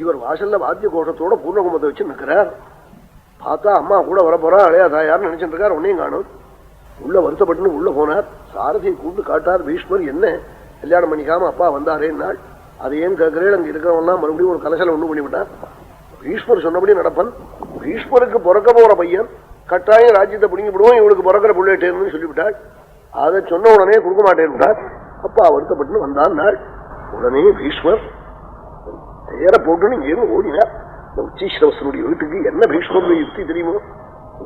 இவர் வாசல்ல வாத்திய கோஷத்தோட பூர்ணகும்பத்தை வச்சு நிற்கிறார். பார்த்தா அம்மா கூட வரப்போறா, அழையா தாயார்னு நினைச்சிட்டு இருக்கார். ஒன்னையும் காணும். உள்ள வருத்தப்பட்டுன்னு உள்ள போனார். சாரதியை கூப்பிட்டு காட்டார். பீஷ்மர் என்ன கல்யாணம் பண்ணிக்காம அப்பா வந்தாரே நாள், அதை ஏன் கேட்கிறேன், அங்க இருக்கிறவன்லாம் மறுபடியும் ஒரு கலசலை ஒண்ணு பண்ணிவிட்டார். பீஷ்மர் சொன்னபடி நடப்பன். பீஷ்மருக்கு பிறக்க போற பையன் கட்டாயம் ராஜ்யத்தை பிடிங்கி விடுவோம், இவளுக்கு பிறக்கிற பிள்ளைட்டேன்னு சொல்லிவிட்டாள். அதை சொன்ன உடனே கொடுக்க மாட்டேன். அப்பா வருத்தப்பட்டு வந்தான் நாள். உடனே பீஷ்மர் தேர போட்டுன்னு ஏன் ஓடினார். இந்த உச்சீஸ்வரனுடைய வீட்டுக்கு என்ன பீஷ்மருடைய யுக்தி தெரியுமோ,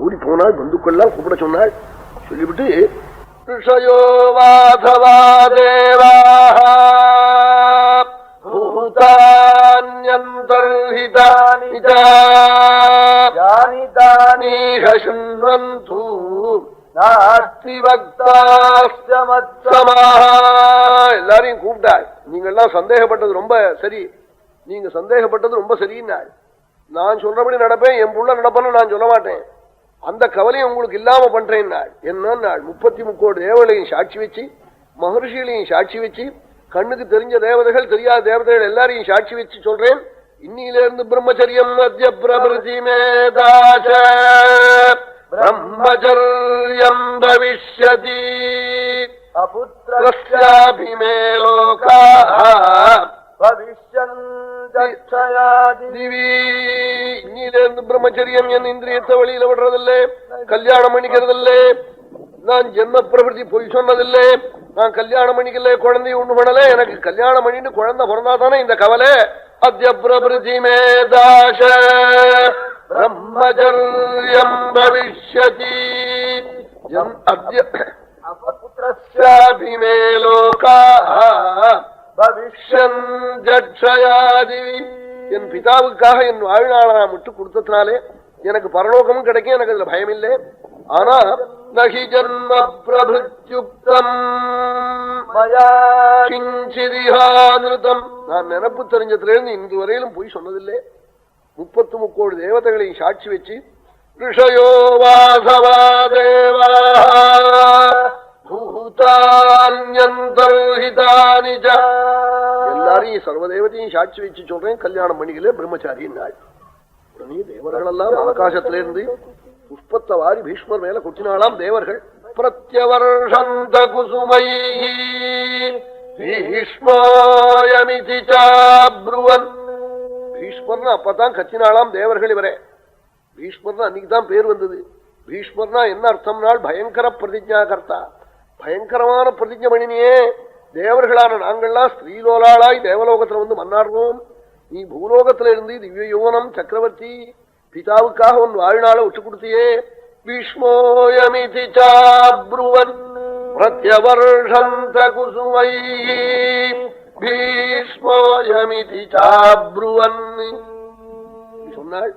ஓடி போனாள். பந்துக்கள்லாம் கூப்பிட சொன்னாள். சொல்லிவிட்டு எல்லாரையும் கூப்பிட்டாள். நீங்க எல்லாம் சந்தேகப்பட்டது ரொம்ப சரி, நீங்க சந்தேகப்பட்டது ரொம்ப சரின்னாள். நான் சொல்றபடி நடப்பேன், என் புள்ள நடப்பேன்னு நான் சொல்ல மாட்டேன். அந்த கவலையை உங்களுக்கு இல்லாம பண்றேன். நாள் என்ன நாள் 33 தேவர்களையும் சாட்சி வச்சு, மகர்ஷிகளையும் சாட்சி வச்சு, கண்ணுக்கு தெரிஞ்ச தேவதைகள் தெரியாத தேவதைகள் எல்லாரையும் சாட்சி வச்சு சொல்றேன். இன்னிலிருந்து பிரம்மச்சரியம் அத்ய பிரபிருதி மேதாச பிரம்மச்சரியம் பவிஷ்யதி அபுத்ரஸ்யாபி மே லோகாஹ இன்னிலிருந்து பிரம்மச்சரியம் என் இந்திரியத்தை வழியில விடுறதில்லை, கல்யாணம் பண்ணிக்கிறதில்லை, நான் ஜென்ம பிரபதி பொய் சொன்னதில்லை, நான் கல்யாணம் பண்ணிக்கல, குழந்தைய ஒண்ணு பண்ணல, எனக்கு கல்யாணம் பண்ணிட்டு குழந்தை பிறந்தா தானே இந்த கவலை. அத்ய பிரபதி மேதாச பிரம்மச்சரியம் பவிஷ்யதி அபுத்ரஸ்யாபி மே லோகாஹ என் பிதாவுக்காக என் வாழ்நாள நான் விட்டு கொடுத்ததுனாலே எனக்கு பரலோகமும் கிடைக்கும், எனக்கு அதுல பயம் இல்லை. ஆனா நகி ஜன்ம பிரபுக்தம் கிஞ்சிதிஹாநிருதம், நான் நினப்பு தெரிஞ்சதுலேருந்து இன்று வரையிலும் போய் சொன்னதில்லை. 33 தேவதைகளையும் சாட்சி வச்சு ரிஷயோ வாசவா தேவா எல்லாரையும் சர்வதேவத்தையும் சாட்சி வச்சு சொல்றேன், கல்யாணம் பண்ணிக்கல பிரம்மச்சாரியின் நாள். உடனே தேவர்கள் எல்லாம் ஆகாசத்திலிருந்து புஷ்பத்தை வாரி பீஷ்மர் மேல கொட்டினாலாம் தேவர்கள். பிரத்யவர்ஷந்த குசுமை பீஷ்மோயமிதி சாப்ருவன், பீஷ்மர்னு அப்பதான் கத்தினாலாம் தேவர்கள். இவரே பீஷ்மர்னு அன்னைக்குதான் பேர் வந்தது. பீஷ்மர்னா என்ன அர்த்தம்னால் பயங்கர பிரதிஜா கர்த்தா, பயங்கரமான பிரதிஜை பண்ணினியே. தேவர்களான நாங்கள்லாம் ஸ்ரீலோலாளாய் தேவலோகத்துல வந்து மன்னாடுறோம், நீ பூலோகத்துல இருந்து திவ்ய யுவனம் சக்கரவர்த்தி பிதாவுக்காக உன் வாழ்நாள விட்டு கொடுத்தியே. பீஷ்மோயமிதி சாப்ருவன் பிரத்யவர்ஷந்த குசுமை பீஷ்மோயமிதி சாப்ருவன் சொன்னாள்.